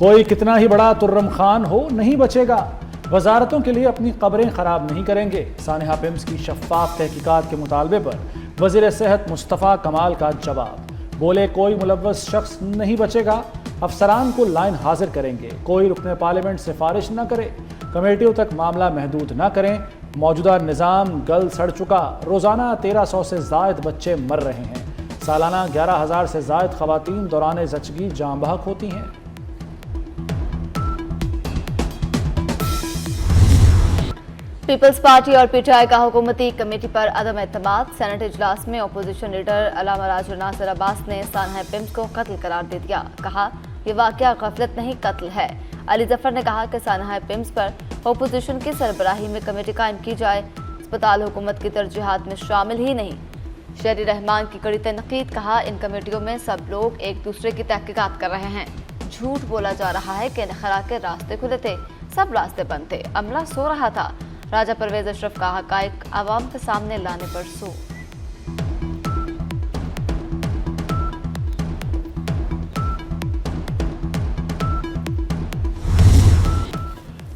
کوئی کتنا ہی بڑا ترم خان ہو نہیں بچے گا، وزارتوں کے لیے اپنی قبریں خراب نہیں کریں گے۔ سانحہ پمز کی شفاف تحقیقات کے مطالبے پر وزیر صحت مصطفیٰ کمال کا جواب، بولے کوئی ملوث شخص نہیں بچے گا، افسران کو لائن حاضر کریں گے، کوئی رکن پارلیمنٹ سفارش نہ کرے، کمیٹیوں تک معاملہ محدود نہ کریں، موجودہ نظام گل سڑ چکا، روزانہ 1300 سے زائد بچے مر رہے ہیں، سالانہ 11,000 سے زائد خواتین دوران زچگی جاں بحق ہوتی ہیں۔ پیپلز پارٹی اور پی ٹی آئی کا حکومتی کمیٹی پر عدم اعتماد، سینٹ اجلاس میں اپوزیشن لیڈر علامہ راجر ناصر عباس نے سانحہ پمز کو قتل قرار دے دیا، کہا یہ واقعہ غفلت نہیں قتل ہے۔ علی ظفر نے کہا کہ سانحہ پمز پر اپوزیشن کی سربراہی میں کمیٹی قائم کی جائے، اسپتال حکومت کی ترجیحات میں شامل ہی نہیں۔ شہری رحمان کی کڑی تنقید، کہا ان کمیٹیوں میں سب لوگ ایک دوسرے کی تحقیقات کر رہے ہیں، جھوٹ بولا جا رہا ہے کہ انخلا کے راستے کھلے تھے، سب راستے بند تھے، عملہ سو رہا تھا۔ راجہ پرویز اشرف کا حقائق عوام کے سامنے لانے پر زور۔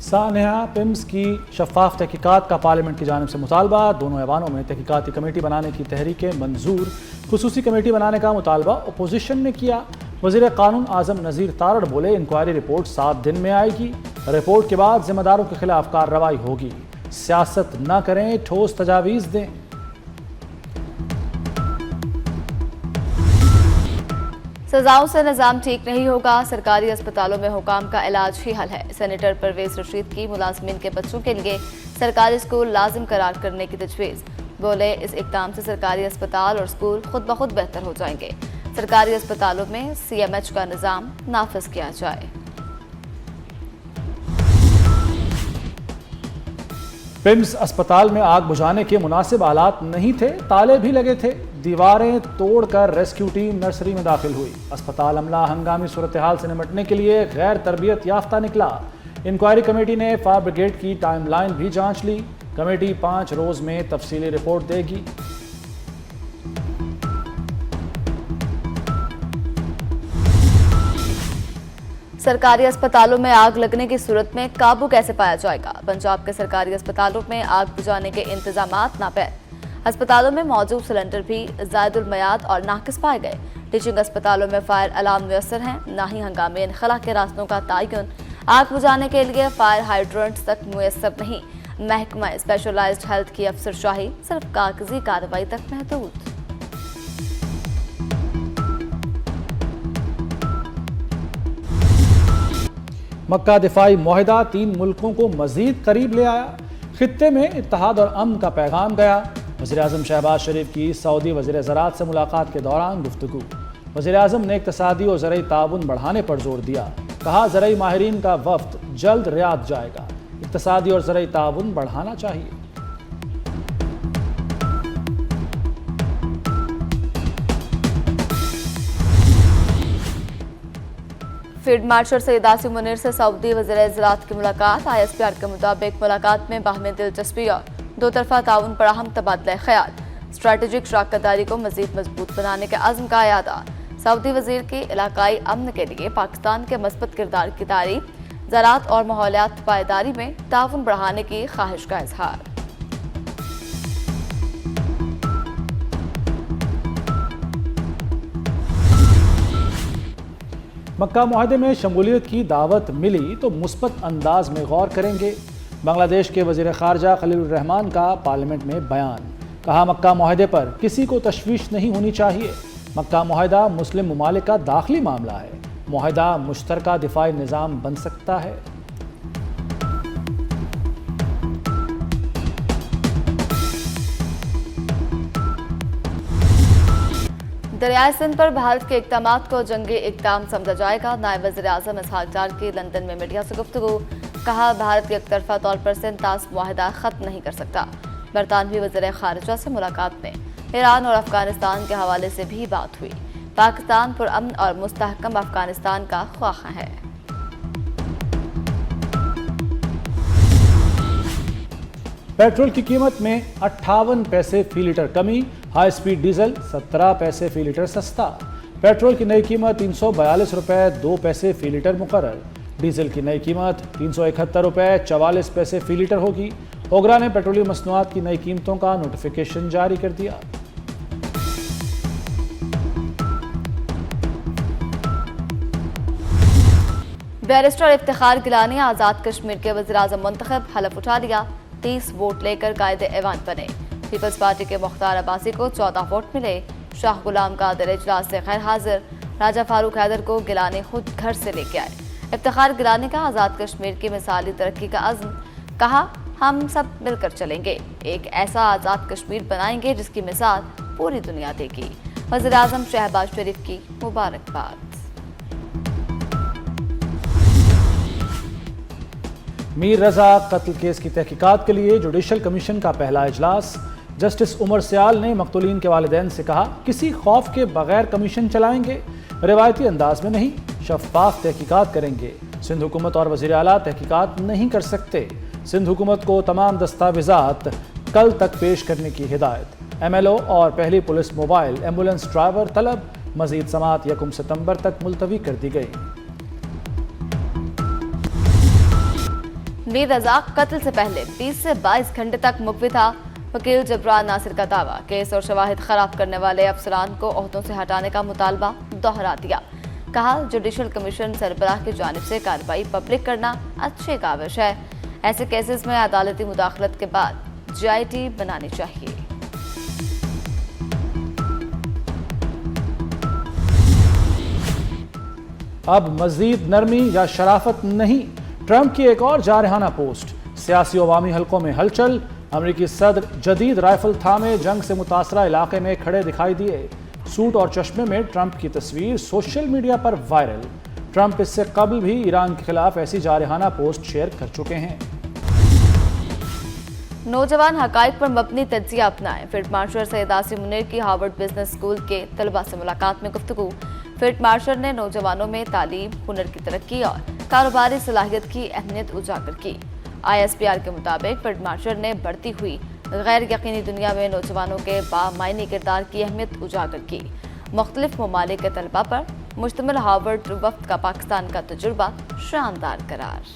سانحہ پمز کی شفاف تحقیقات کا پارلیمنٹ کی جانب سے مطالبہ، دونوں ایوانوں میں تحقیقاتی کمیٹی بنانے کی تحریکیں منظور، خصوصی کمیٹی بنانے کا مطالبہ اپوزیشن نے کیا۔ وزیر قانون اعظم نذیر تارڑ بولے انکوائری رپورٹ 7 دن میں آئے گی، رپورٹ کے بعد ذمہ داروں کے خلاف کارروائی ہوگی، سیاست نہ کریں، ٹھوس تجاویز دیں۔ سزاؤں سے نظام ٹھیک نہیں ہوگا، سرکاری اسپتالوں میں حکام کا علاج ہی حل ہے، سینیٹر پرویز رشید کی ملازمین کے بچوں کے لیے سرکاری اسکول لازم قرار کرنے کی تجویز، بولے اس اقدام سے سرکاری اسپتال اور اسکول خود بخود بہتر ہو جائیں گے، سرکاری اسپتالوں میں CMH کا نظام نافذ کیا جائے۔ پمز اسپتال میں آگ بجھانے کے مناسب آلات نہیں تھے، تالے بھی لگے تھے، دیواریں توڑ کر ریسکیو ٹیم نرسری میں داخل ہوئی، اسپتال عملہ ہنگامی صورتحال سے نمٹنے کے لیے غیر تربیت یافتہ نکلا۔ انکوائری کمیٹی نے فائر بریگیڈ کی ٹائم لائن بھی جانچ لی، کمیٹی 5 روز میں تفصیلی رپورٹ دے گی۔ سرکاری اسپتالوں میں آگ لگنے کی صورت میں قابو کیسے پایا جائے گا؟ پنجاب کے سرکاری اسپتالوں میں آگ بجھانے کے انتظامات ناپید، اسپتالوں میں موجود سلنڈر بھی زائد المیعاد اور ناقص پائے گئے، ٹیچنگ اسپتالوں میں فائر الارم میسر ہیں، نہ ہی ہنگامی انخلا کے راستوں کا تعین، آگ بجھانے کے لیے فائر ہائیڈرنٹس تک میسر نہیں، محکمہ اسپیشلائزڈ ہیلتھ کی افسر شاہی صرف کاغذی کارروائی تک محدود۔ مکہ دفاعی معاہدہ 3 ملکوں کو مزید قریب لے آیا، خطے میں اتحاد اور امن کا پیغام گیا، وزیراعظم شہباز شریف کی سعودی وزیر زراعت سے ملاقات کے دوران گفتگو، وزیراعظم نے اقتصادی اور زرعی تعاون بڑھانے پر زور دیا، کہا زرعی ماہرین کا وفد جلد ریاض جائے گا، اقتصادی اور زرعی تعاون بڑھانا چاہیے۔ فیلڈ مارشل سید عاصم منیر سے سعودی وزیر زراعت کی ملاقات، ISPR کے مطابق ملاقات میں باہمی دلچسپی اور دو طرفہ تعاون پر اہم تبادلہ خیال، اسٹریٹجک شراکت داری کو مزید مضبوط بنانے کے عزم کا اعادہ، سعودی وزیر کی علاقائی امن کے لیے پاکستان کے مثبت کردار کی تعریف، زراعت اور ماحولیات پائیداری میں تعاون بڑھانے کی خواہش کا اظہار۔ مکہ معاہدے میں شمولیت کی دعوت ملی تو مثبت انداز میں غور کریں گے، بنگلہ دیش کے وزیر خارجہ خلیل الرحمان کا پارلیمنٹ میں بیان، کہا مکہ معاہدے پر کسی کو تشویش نہیں ہونی چاہیے، مکہ معاہدہ مسلم ممالک کا داخلی معاملہ ہے، معاہدہ مشترکہ دفاعی نظام بن سکتا ہے۔ دریائے سندھ پر بھارت کے اقدامات کو جنگی اقدام سمجھا جائے گا، نائب وزیر اعظم اسحاق ڈار کی لندن میں میڈیا سے گفتگو، کہا بھارت یک طرفہ طور پر سنتاس معاہدہ ختم نہیں کر سکتا، برطانوی وزیر خارجہ سے ملاقات میں ایران اور افغانستان کے حوالے سے بھی بات ہوئی، پاکستان پرامن اور مستحکم افغانستان کا خواہاں ہے۔ پیٹرول کی قیمت میں 58 پیسے فی لیٹر کمی، ہائی سپیڈ ڈیزل 17 پیسے فی لیٹر سستا، پیٹرول کی نئی قیمت 342 روپے 2 پیسے فی لیٹر مقرر، ڈیزل کی نئی قیمت 371 روپے 44 پیسے فی لیٹر ہوگی۔ اوگرا نے پیٹرولیم مصنوعات کی نئی قیمتوں کا نوٹیفیکیشن جاری کر دیا۔ بیرسٹر افتخار گیلانی آزاد کشمیر کے وزیراعظم منتخب، حلف اٹھا لیا، 30 ووٹ لے کر قائد ایوان بنے۔ پیپلز پارٹی کے مختار عباسی کو 14 ووٹ ملے۔ شاہ غلام قادر اجلاس سے غیر حاضر، راجہ فاروق حیدر کو گیلانی خود گھر سے لے کے آئے۔ افتخار گیلانی کا آزاد کشمیر کی مثالی ترقی کا عزم، کہا ہم سب مل کر چلیں گے، ایک ایسا آزاد کشمیر بنائیں گے جس کی مثال پوری دنیا دے گی۔ وزیراعظم شہباز شریف کی مبارکباد۔ میر رضا قتل کیس کی تحقیقات کے لیے جوڈیشل کمیشن کا پہلا اجلاس۔ جسٹس عمر سیال نے مقتولین کے والدین سے کہا، کسی خوف کے بغیر کمیشن چلائیں گے، روایتی انداز میں نہیں، شفاف تحقیقات کریں گے۔ سندھ حکومت اور وزیر اعلیٰ تحقیقات نہیں کر سکتے۔ سندھ حکومت کو تمام دستاویزات کل تک پیش کرنے کی ہدایت۔ ایم ایل او اور پہلی پولیس موبائل ایمبولینس ڈرائیور طلب، مزید سماعت 1 ستمبر تک ملتوی کر دی گئی۔ میر رضا قتل سے پہلے 20 سے 22 گھنٹے تک مقوی تھا۔ وکیل جبران ناصر کا دعویٰ، کیس اور شواہد خراب کرنے والے افسران کو عہدوں سے ہٹانے کا مطالبہ دوہرا دیا۔ کہا جوڈیشل کمیشن سربراہ کی جانب سے کارروائی پبلک کرنا اچھی کاوش ہے، ایسے کیسز میں عدالتی مداخلت کے بعد GIT بنانی چاہیے۔ اب مزید نرمی یا شرافت نہیں، ٹرمپ کی ایک اور جارحانہ پوسٹ۔ سیاسی عوامی حلقوں میں ہلچل، امریکی صدر جدید رائفل تھامے جنگ سے متاثرہ علاقے میں کھڑے دکھائی دیے۔ سوٹ اور چشمے میں ٹرمپ کی تصویر سوشل میڈیا پر وائرل۔ ٹرمپ اس سے قبل بھی ایران کے خلاف ایسی جارحانہ پوسٹ شیئر کر چکے ہیں۔ نوجوان حقائق پر مبنی تجزیہ اپنائیں، فیلڈ مارشل سید آصم منیر کی ہارورڈ بزنس اسکول کے طلباء سے ملاقات میں گفتگو۔ فیلڈ مارشل نے نوجوانوں میں تعلیم، ہنر کی ترقی اور کاروباری صلاحیت کی اہمیت اجاگر کی۔ ISPR کے مطابق فیلڈ مارشل نے بڑھتی ہوئی غیر یقینی دنیا میں نوجوانوں کے بامعنی کردار کی اہمیت اجاگر کی۔ مختلف ممالک کے طلباء پر مشتمل ہارورڈ وفد کا پاکستان کا تجربہ شاندار قرار۔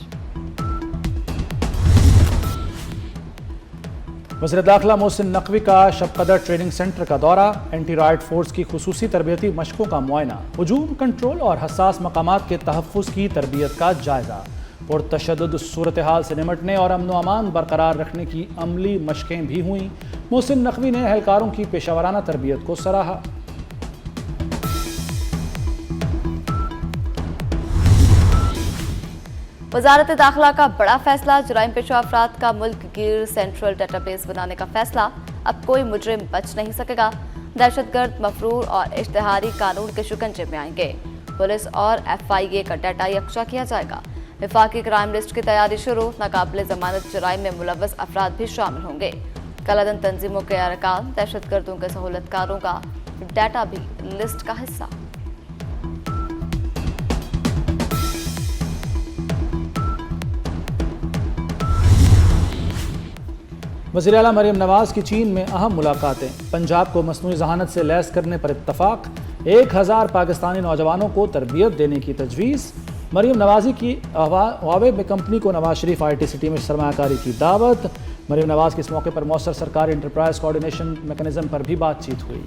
وزیر داخلہ محسن نقوی کا شب قدر ٹریننگ سینٹر کا دورہ، اینٹی رائٹ فورس کی خصوصی تربیتی مشقوں کا معائنہ، ہجوم کنٹرول اور حساس مقامات کے تحفظ کی تربیت کا جائزہ، پرتشدد صورتحال سے نمٹنے اور امن و امان برقرار رکھنے کی عملی مشقیں بھی ہوئیں۔ محسن نقوی نے اہلکاروں کی پیشہ ورانہ تربیت کو سراہا۔ وزارت داخلہ کا بڑا فیصلہ، جرائم پیشہ افراد کا ملک گیر سینٹرل ڈیٹا بیس بنانے کا فیصلہ، اب کوئی مجرم بچ نہیں سکے گا۔ دہشت گرد، مفرور اور اشتہاری قانون کے شکنجے میں آئیں گے۔ پولیس اور FIA کا ڈیٹا یکجا کیا جائے گا۔ وفاقی کرائم لسٹ کی تیاری شروع، ناقابل ضمانت جرائم میں ملوث افراد بھی شامل ہوں گے۔ کلادن تنظیموں کے ارکان، دہشت گردوں کے سہولت کاروں کا ڈیٹا بھی لسٹ کا حصہ۔ وزیر اعلیٰ مریم نواز کی چین میں اہم ملاقاتیں، پنجاب کو مصنوعی ذہانت سے لیس کرنے پر اتفاق، 1000 پاکستانی نوجوانوں کو تربیت دینے کی تجویز۔ مریم نوازی کی ہواوے میں کمپنی کو نواز شریف IT سٹی میں سرمایہ کاری کی دعوت۔ مریم نواز کے اس موقع پر مؤثر سرکاری انٹرپرائز کوارڈینیشن میکانزم پر بھی بات چیت ہوئی۔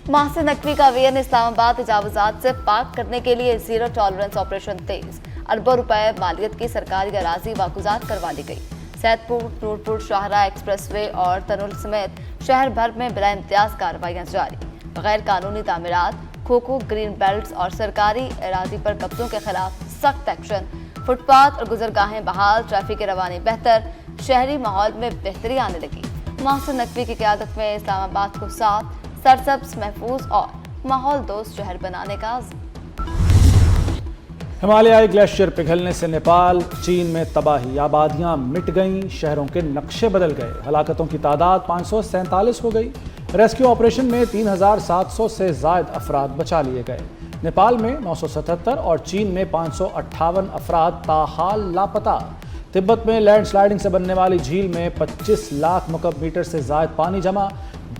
محسن نقوی کا VN اسلام آباد تجاوزات سے پاک کرنے کے لیے زیرو ٹالرنس آپریشن تیز، اربوں روپے مالیت کی سرکاری اراضی واگزار کروا لی گئی۔ سید پور، نور پور، شاہراہ ایکسپریس وے اور تنول سمیت شہر بھر میں بلا امتیاز کارروائیاں جاری۔ غیر قانونی تعمیرات، کھوکھو، گرین بیلٹس اور سرکاری اراضی پر قبضوں کے خلاف سخت ایکشن۔ فٹ پاتھ اور گزرگاہیں بحال، ٹریفک کی روانی بہتر، شہری ماحول میں بہتری آنے لگی۔ محسن نقوی کی قیادت میں اسلام آباد کو صاف، سرسبز، محفوظ اور ماحول دوست شہر بنانے کا عزم۔ ہمالیائی گلیشیئر پگھلنے سے نیپال، چین میں تباہی، آبادیاں مٹ گئیں، شہروں کے نقشے بدل گئے، ہلاکتوں کی تعداد 547 ہو گئی۔ ریسکیو آپریشن میں 3700 سے زائد افراد بچا لیے گئے۔ نیپال میں 977 اور چین میں 558 افراد تاحال لاپتہ۔ تبت میں لینڈ سلائیڈنگ سے بننے والی جھیل میں 25 لاکھ مکعب میٹر سے زائد پانی جمع،